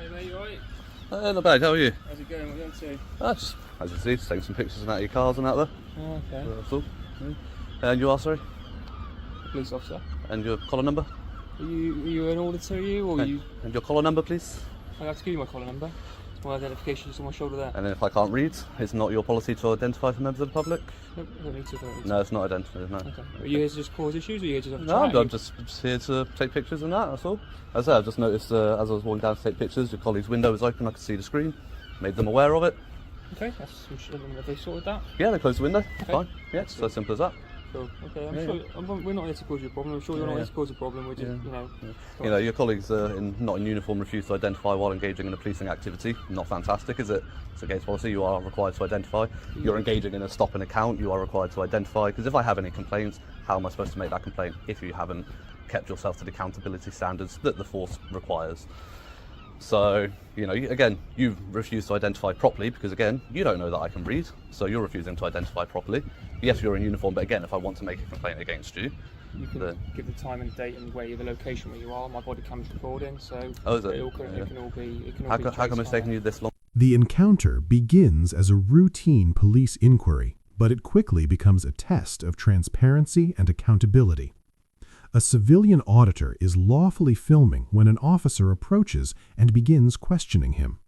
Hey mate, you alright? Not bad, how are you? How's it going? What are you up to? Just, as you see, just taking some pictures of your cars and out there. Oh, okay. That's all. Yeah. And you are, sorry? Police officer. And your collar number? Are you an auditor, are you? Or you? And your collar number, please? I have to give you my collar number. My identification is on my shoulder there. And then if I can't read, it's not your policy to identify for members of the public? Nope, I don't need to. No, it's not identified, no. Okay. Are you here to just cause issues, or are you here to have a No, chat? I'm just here to take pictures and that's all. As I said, I've just noticed as I was walking down to take pictures, your colleague's window was open, I could see the screen, made them aware of it. Okay, have they sorted that? Yeah, they closed the window, okay. Fine. Yeah, it's so simple as that. Cool. Okay, I'm sure we're not here to cause you a problem. I'm sure you're not here to cause a problem. We're just, You know, your colleagues not in uniform refuse to identify while engaging in a policing activity. Not fantastic, is it? It's against policy. You are required to identify. You're engaging in a stop and account. You are required to identify. Because if I have any complaints, how am I supposed to make that complaint if you haven't kept yourself to the accountability standards that the force requires? So, you know, again, you refuse to identify properly because, again, you don't know that I can read, so you're refusing to identify properly. Yes, you're in uniform, but again, if I want to make a complaint against you... You can give the time and date and where the location where you are. My body cam's recording, so oh, is it? It can all be... How come it's taken you this long? The encounter begins as a routine police inquiry, but it quickly becomes a test of transparency and accountability. A civilian auditor is lawfully filming when an officer approaches and begins questioning him.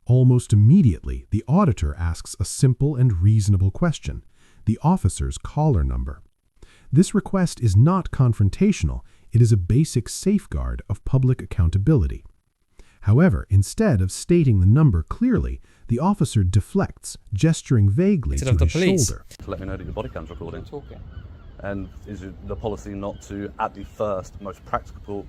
Almost immediately, the auditor asks a simple and reasonable question, the officer's collar number. This request is not confrontational, it is a basic safeguard of public accountability. However, instead of stating the number clearly, the officer deflects, gesturing vaguely to his shoulder. To let me know that your body cam's recording. And is the policy not to, at the first most practical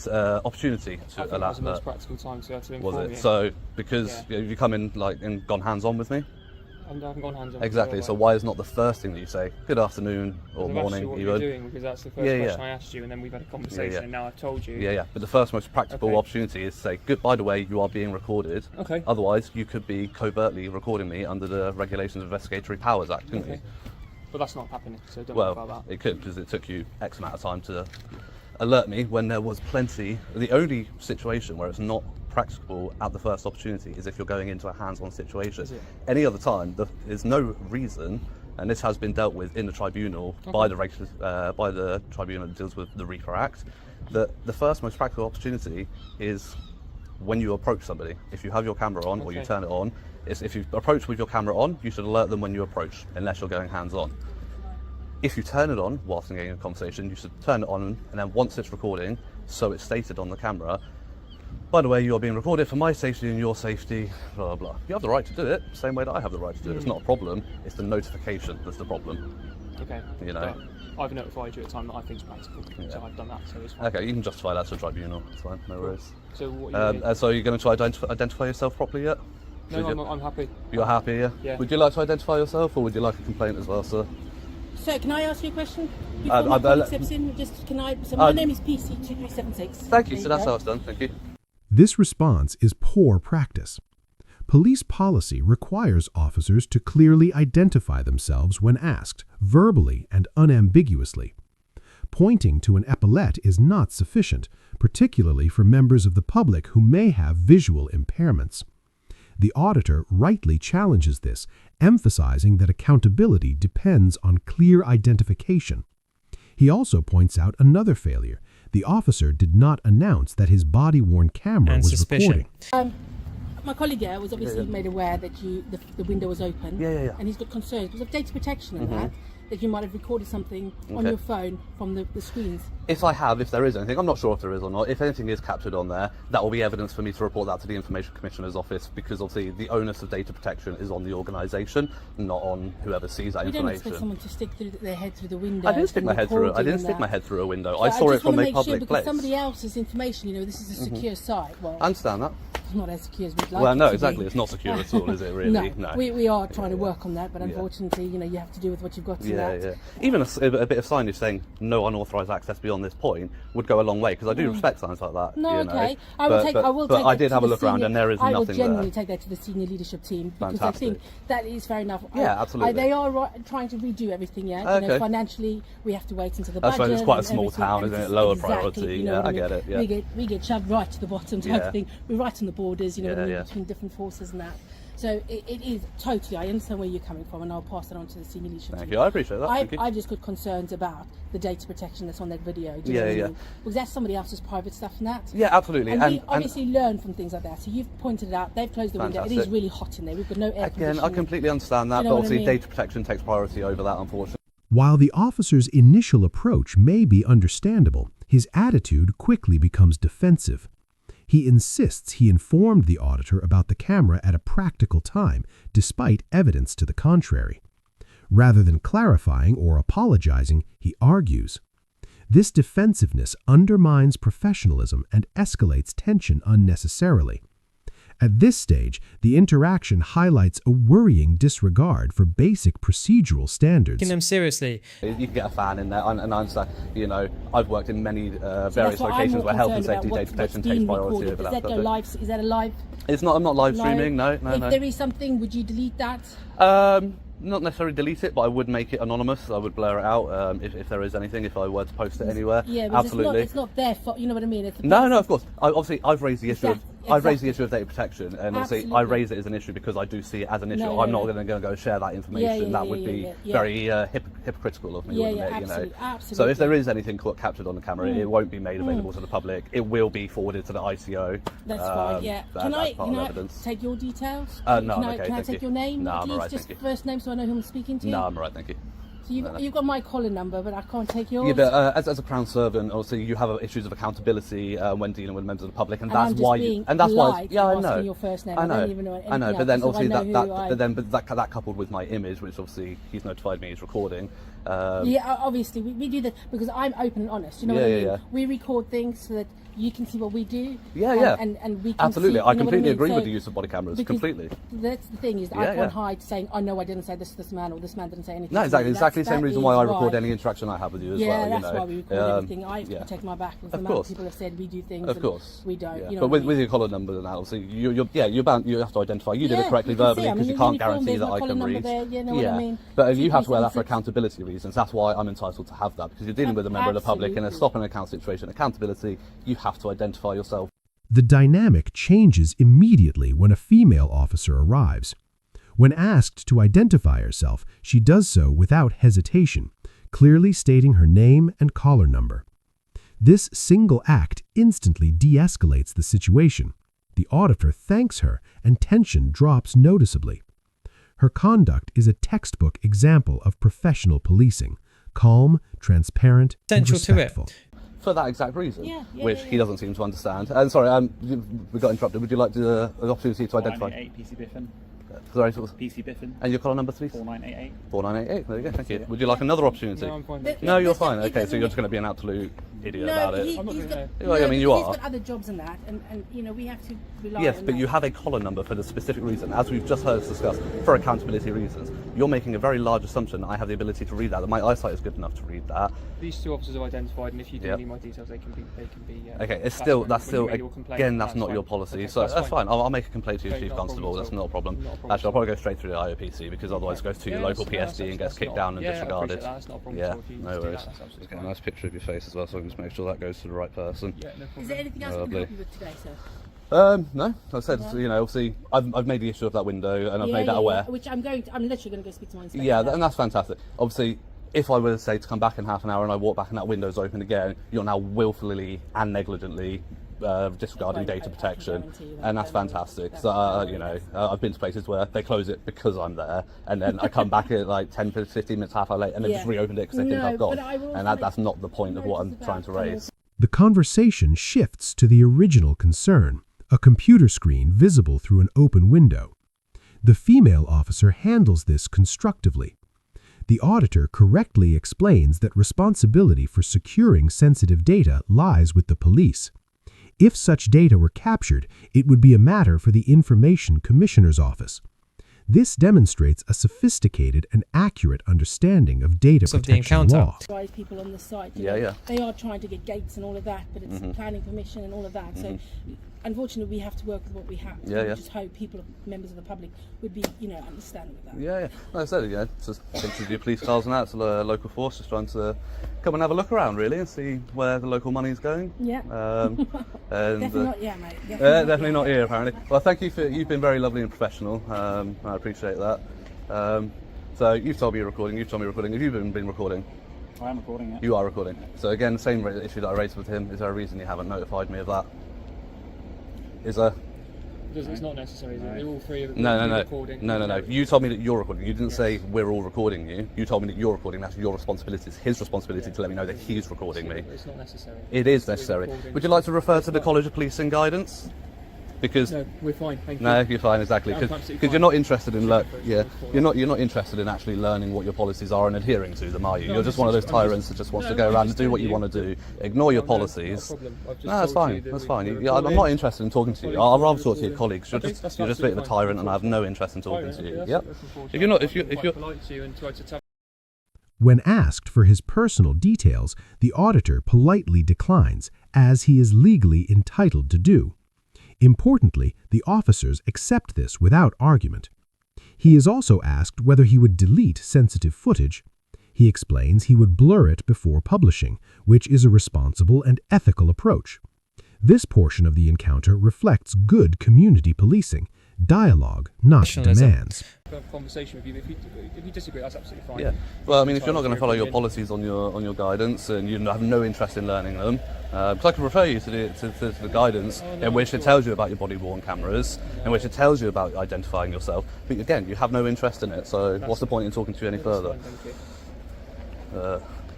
opportunity, to allow that? That was the most practical time to inform you. Was it? So, because you come in and gone hands-on with me? I haven't gone hands-on. Exactly, so why is not the first thing that you say, good afternoon or morning? What you're doing, because that's the first question I asked you, and then we've had a conversation, and now I've told you. Yeah, but the first most practical opportunity is to say, good, by the way, you are being recorded. Okay. Otherwise, you could be covertly recording me under the Regulations of Investigatory Powers Act, couldn't you? But that's not happening, so don't worry about that. Well, it could, because it took you X amount of time to alert me when there was plenty. The only situation where it's not practicable at the first opportunity is if you're going into a hands-on situation. Any other time, there's no reason, and this has been dealt with in the tribunal by the tribunal that deals with the REFA Act, that the first most practical opportunity is when you approach somebody. If you have your camera on or you turn it on, if you approach with your camera on, you should alert them when you approach, unless you're going hands-on. If you turn it on whilst engaging in a conversation, you should turn it on, and then once it's recording, so it's stated on the camera, by the way, you are being recorded for my safety and your safety, blah, blah, blah. You have the right to do it, same way that I have the right to do it. It's not a problem, it's the notification that's the problem. Okay. You know? But I've notified you at a time that I think is practical, so I've done that, so it's fine. Okay, you can justify that to a tribunal, it's fine, no worries. So what are you so you're going to try to identify yourself properly yet? No, I'm happy. You're happy, yeah? Yeah. Would you like to identify yourself, or would you like a complaint as well, sir? Sir, can I ask you a question? Before my colleague steps in, so my name is PC2376. Thank you, so that's how it's done, thank you. This response is poor practice. Police policy requires officers to clearly identify themselves when asked, verbally and unambiguously. Pointing to an epaulette is not sufficient, particularly for members of the public who may have visual impairments. The auditor rightly challenges this, emphasizing that accountability depends on clear identification. He also points out another failure. The officer did not announce that his body-worn camera was recording. My colleague here was obviously made aware that the window was open, and he's got concerns because of data protection and that you might have recorded something on your phone from the screens. If there is anything, I'm not sure if there is or not. If anything is captured on there, that will be evidence for me to report that to the Information Commissioner's office, because obviously the onus of data protection is on the organisation, not on whoever sees that information. You don't expect someone to stick their head through the window. I didn't stick my head through it. I didn't stick my head through a window. So I saw it from a public place. Because somebody else's information, this is a secure site. Well, I understand that. not as secure as we'd like. Well, no, it to exactly. be. It's not secure at all, is it? Really? No. We are trying to work on that, but unfortunately, you have to do with what you've got to that. Yeah. Even a bit of signage saying no unauthorised access beyond this point would go a long way, because I do respect signs like that. No, you know. okay. I will take But I did have a look around, and there is I will nothing there. genuinely take that to the senior leadership team, because I think that is fair enough. Yeah, absolutely. They are trying to redo everything. Yeah, Okay. financially, we have to wait until the That's budget. right, it's quite a and small everything, town, and isn't it? it's Lower exactly, priority. you know Yeah, what I get it. Yeah. We get shoved right to the bottom type of thing. We're right on the borders, Yeah. between different forces and that. So it is totally. I understand where you're coming from, and I'll pass it on to the senior leadership team. Thank you. I appreciate that. Thank you. I've just got concerns about the data protection that's on that video. Do you Yeah, know what I yeah. mean? Because that's somebody else's private stuff and that. Yeah, absolutely. And we obviously learn from things like that. So you've pointed it out. They've closed the window. It is Fantastic. really hot in there. We've got no air Again, conditioning. I completely understand that, You know but what I obviously mean? data protection takes priority over that, unfortunately. While the officer's initial approach may be understandable, his attitude quickly becomes defensive. He insists he informed the auditor about the camera at a practical time, despite evidence to the contrary. Rather than clarifying or apologizing, he argues. This defensiveness undermines professionalism and escalates tension unnecessarily. At this stage, the interaction highlights a worrying disregard for basic procedural standards. Taking them seriously. You can get a fan in there, and I understand, I've worked in many various that's what I'm locations more where health and concerned safety about, data protection what's takes being priority recorded. over Does that that go subject. live? Is that a live? It's not, I'm not live streaming, no. If there is something, would you delete that? Not necessarily delete it, but I would make it anonymous. I would blur it out if there is anything, if I were to post it anywhere. Yeah, but absolutely. it's not their fault. You know what I mean? It's No, of course. Obviously, I've raised the issue. I've raised the Exactly. issue of data protection, and obviously, I Absolutely. raise it as an issue because I do see it as an issue. No, I'm no, not no. going to go share that information. Yeah, that would be very hypocritical of me, wouldn't it? absolutely, So absolutely. if there is anything captured on the camera, it won't be made available to the public. It will be forwarded to the ICO. That's fine. Yeah. Can I evidence. take your details? No, can I'm I, okay, Can I thank take you. your name? No, I'm please? alright, Just thank you. first name, so I know who I'm speaking to. No, I'm alright, thank you. So you've got my calling number, but I can't take yours. Yeah, but as a Crown servant, obviously you have issues of accountability when dealing with members of the public, and that's I'm just why. being And that's why. polite Yeah, I and know. asking your first name. I know. don't even know anything else, But then so I obviously know that coupled with my image, which obviously he's notified me he's recording. Yeah, obviously we do that because I'm open and honest. You know what I mean? We record things so that you can see what we do. And we can absolutely. see, I you know what completely mean? agree So- with the use of body cameras. because Completely. That's the thing is that I can't hide saying, "Oh no, I didn't say this to this man," or "This man didn't say anything." No, to exactly. me. Exactly the same That reason is why I record any interaction I have with you as well. Yeah, that's why we record everything. I yeah. protect my back because the Of amount of course. people have said we do things. Of and course. we don't. Yeah. You know But what I with mean? your collar number and that, obviously, you have to identify. You did it Yeah, correctly you can see, verbally I mean, because you the can't uniform, guarantee there's that my I collar can number read. there, you know what I mean? But you have to wear that for 237. accountability reasons. That's why I'm entitled to have that, because you're dealing with a member of the public in a Absolutely. stop and account situation. Accountability, you have to identify yourself. The dynamic changes immediately when a female officer arrives. When asked to identify herself, she does so without hesitation, clearly stating her name and collar number. This single act instantly de-escalates the situation. The auditor thanks her, and tension drops noticeably. Her conduct is a textbook example of professional policing, calm, transparent, and Central to it. respectful. For that exact reason, Yeah, which he doesn't seem to understand. And sorry, we got interrupted. Would you like the opportunity to identify? 4988 PC Biffin. Sorry, what was- PC Biffin. and your collar number, please? 4988. 4988. There you go. Thank you. Would you like another opportunity? No, I'm fine. But- No, you're Listen, fine. it Okay, so doesn't you're make- just going to be an absolute idiot No, about it. I'm not he's gonna got, know. Well, I mean, you he's are. got other jobs and that, and we have to rely Yes, on but that. you have a collar number for the specific reason, as we've just heard us discuss, for accountability reasons. You're making a very large assumption that I have the ability to read that my eyesight is good enough to read that. These two officers have identified, and if you do Yep. need my details, they can be. Okay, that's still, when you make your complaint, again, that's not fine. your policy, Okay, so that's fine. I'll make a complaint to you, Okay, Chief not a problem Constable, at that's all. not a problem. Not a problem Actually, I'll at all. probably go straight through the IOPC, because otherwise it goes to your local PSD and gets kicked down and yeah, I disregarded. appreciate that. That's not a problem Yeah, at all. If you no just do worries. that, that's absolutely Just get a fine. nice picture of your face as well, so I can just make sure that goes to the right person. Yeah, no problem. Is there anything else I can Lovely. help you with today, sir? No, I said, obviously, I've made the issue of that window, and I've made that aware. Which I'm literally going to go speak to my inspector. Yeah, now. and that's fantastic. Obviously, if I were to say to come back in half an hour and I walk back and that window's open again, you're now willfully and negligently disregarding I data can protection, guarantee you that. and that's fantastic. So, I've been to places where they close it because I'm there, and then I come back at like 10, 15 minutes, half hour late, and then just reopened it because they think I've gone. but I will And that's not the point of what I'm trying to raise. The conversation shifts to the original concern, a computer screen visible through an open window. The female officer handles this constructively. The auditor correctly explains that responsibility for securing sensitive data lies with the police. If such data were captured, it would be a matter for the Information Commissioner's Office. This demonstrates a sophisticated and accurate understanding of data protection law. People on the site, yeah. They are trying to get gates and all of that, but it's planning permission and all of that. So, unfortunately, we have to work with what we have. We just hope people, members of the public, would be, understanding of that. Yeah. Like I said, just taking your police cars and out to the local force, just trying to come and have a look around, really, and see where the local money is going. Yeah. And, definitely not here, mate. Definitely not here, apparently. Well, thank you you've been very lovely and professional. I appreciate that. So you've told me you're recording. You've told me recording. Have you been recording? I am recording, yeah. You are recording. So again, the same issue that I raised with him. Is there a reason you haven't notified me of that? Is there? It's not necessary, is it? They're all three of them recording. No. You told me that you're recording. You didn't say we're all recording you. You told me that you're recording. That's your responsibility. It's his responsibility to let me know that he's recording me. It's not necessary. It is necessary. Would you like to refer to the College of Policing guidance? Because no, we're fine. Thank you. No, you're fine. Exactly. Because you're not interested in you're not interested in actually learning what your policies are and adhering to them, are you? You're just one of those tyrants that just wants to go around and do what you want to do, ignore your policies. No, that's fine. That's fine. I'm not interested in talking to you. I'll rather talk to your colleagues. You're just a bit of a tyrant, and I have no interest in talking to you. Yep. If you're When asked for his personal details, the auditor politely declines, as he is legally entitled to do. Importantly, the officers accept this without argument. He is also asked whether he would delete sensitive footage. He explains he would blur it before publishing, which is a responsible and ethical approach. This portion of the encounter reflects good community policing, dialogue, not demands. Conversation with you. If you disagree, that's absolutely fine. Yeah. Well, I mean, if you're not going to follow your policies on your guidance and you have no interest in learning them, because I can refer you to the guidance in which it tells you about your body-worn cameras, in which it tells you about identifying yourself. But again, you have no interest in it. So what's the point in talking to you any further?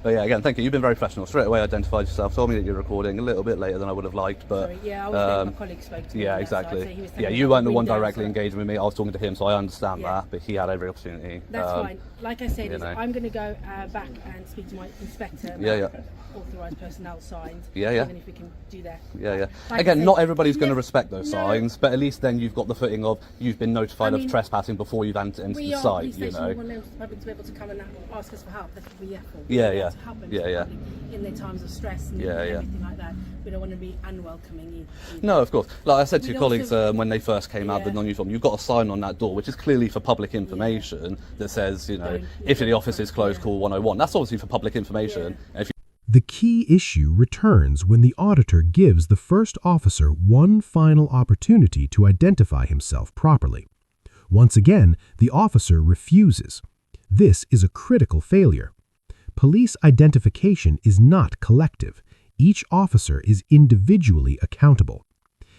But yeah, again, thank you. You've been very professional. Straight away identified yourself, told me that you're recording a little bit later than I would have liked, but... Sorry, yeah, I was my colleague spoke to me. Yeah, exactly. So you weren't the one directly engaging with me. I was talking to him, so I understand that, but he had every opportunity. That's fine. Like I said, I'm going to go back and speak to my inspector. Authorised personnel signs. Even if we can do that. Like again, not everybody's going to respect those signs, but at least then you've got the footing of you've been notified of trespassing before you've entered the site. We want them to be able to come and ask us for help. That's what we're here for. Yeah. To help them in their times of stress and everything like that. We don't want to be unwelcoming. No, of course. Like I said to your colleagues when they first came out with non-uniform, you've got a sign on that door which is clearly for public information that says, if the office is closed, call 101. That's obviously for public information. The key issue returns when the auditor gives the first officer one final opportunity to identify himself properly. Once again, the officer refuses. This is a critical failure. Police identification is not collective. Each officer is individually accountable.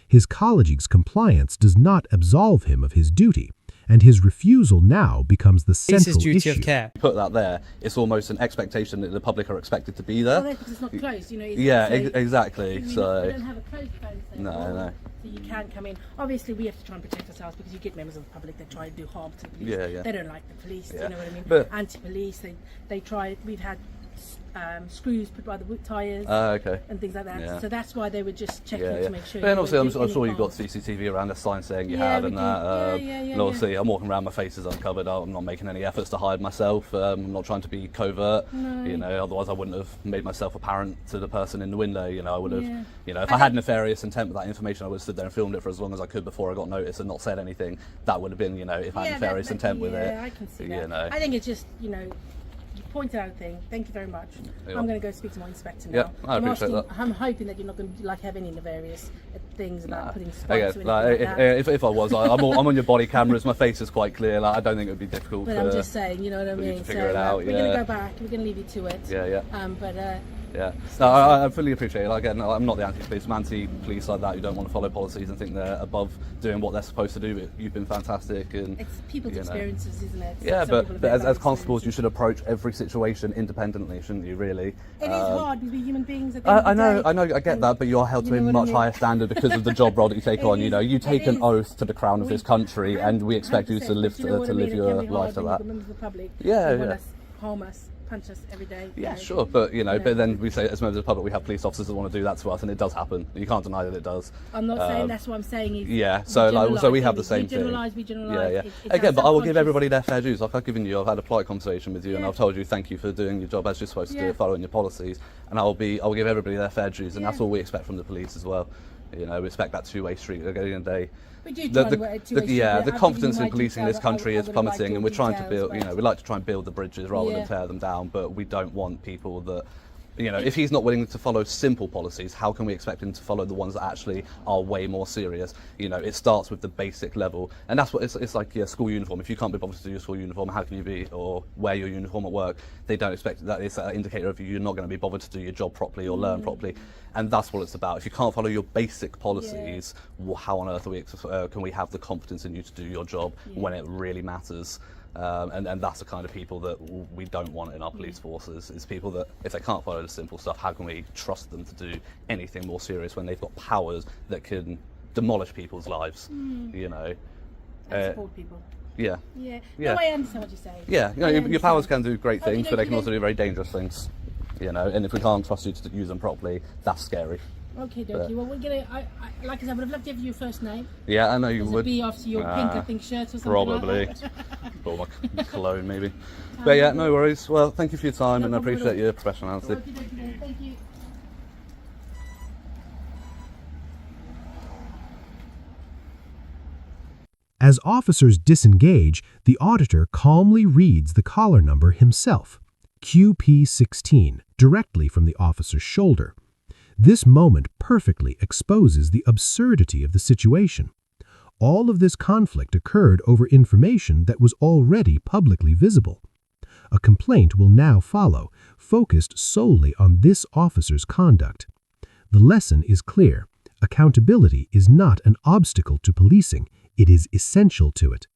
His colleague's compliance does not absolve him of his duty, and his refusal now becomes the central issue. Of care. Put that there, it's almost an expectation that the public are expected to be there. Well, because it's not closed, Exactly. So we don't have a closed phone. No. So you can come in. Obviously, we have to try and protect ourselves because you get members of the public that try to do harm to the police. They don't like the police. You know what I mean? But anti-police. They try. We've had screws put by the tyres and things like that. So that's why they were just checking to make sure. And obviously, I'm sure you've got CCTV around the sign saying you have and that. And obviously, I'm walking around, my face is uncovered. I'm not making any efforts to hide myself. I'm not trying to be covert. No. Otherwise I wouldn't have made myself apparent to the person in the window. I would have, if I had nefarious intent with that information, I would have stood there and filmed it for as long as I could before I got noticed and not said anything. That would have been, if I had nefarious intent with it. I can see that. I think it's just, you pointed out a thing. Thank you very much. I'm going to go speak to my inspector now. Yeah, I appreciate that. I'm hoping that you're not going to have any nefarious things about putting spikes or anything like that. If I was, I'm on your body cameras. My face is quite clear. I don't think it would be difficult. But I'm just saying, you know what I mean. To figure it out. We're going to go back. We're going to leave you to it. Yeah. No, I fully appreciate it. Again, I'm not the anti-police. I'm anti-police like that who don't want to follow policies and think they're above doing what they're supposed to do. But you've been fantastic, and it's people's experiences, isn't it? Yeah, but as constables, you should approach every situation independently, shouldn't you? Really. It is hard because we're human beings. I know, I get that, but you're held to a much higher standard because of the job role that you take on. You take an oath to the crown of this country, and we expect you to live your life to that. Yeah. Harm us punch us every day. Yeah, sure, but but then we say as members of the public, we have police officers that want to do that to us, and it does happen. You can't deny that it does. I'm not saying that's what I'm saying. Is yeah, so we have the same thing. We generalise. Yeah. Again, but I will give everybody their fair dues. Like I've given you, I've had a polite conversation with you, and I've told you thank you for doing your job as you're supposed to do, following your policies, and I'll give everybody their fair dues, and that's all we expect from the police as well. We expect that two-way street. At the end of the day, we do try to work two-way street. the confidence in policing in this country is plummeting, and we're trying to build. We like to try and build the bridges rather than tear them down. But we don't want people that. If he's not willing to follow simple policies, how can we expect him to follow the ones that actually are way more serious? It starts with the basic level, and that's what it's like. School uniform. If you can't be bothered to do your school uniform, how can you wear your uniform at work? They don't expect that. It's an indicator of you're not going to be bothered to do your job properly or learn properly, and that's what it's about. If you can't follow your basic policies, how on earth can we have the confidence in you to do your job when it really matters? And that's the kind of people that we don't want in our police forces, is people that, if they can't follow the simple stuff, how can we trust them to do anything more serious when they've got powers that can demolish people's lives, And support people. Yeah. No, I understand what you're saying. Yeah, your powers can do great things, but they can also do very dangerous things, and if we can't trust you to use them properly, that's scary. Okay, dokie. Well, we're gonna. Like I said, I would have loved to give you your first name. Yeah, I know you would. Be after your pink, I think, shirt or something. Probably. Like that. Or my cologne, maybe. But yeah, no worries. Well, thank you for your time, and I appreciate your professionality. Okay, thank you. As officers disengage, the auditor calmly reads the collar number himself, QP16, directly from the officer's shoulder. This moment perfectly exposes the absurdity of the situation. All of this conflict occurred over information that was already publicly visible. A complaint will now follow, focused solely on this officer's conduct. The lesson is clear. Accountability is not an obstacle to policing, it is essential to it.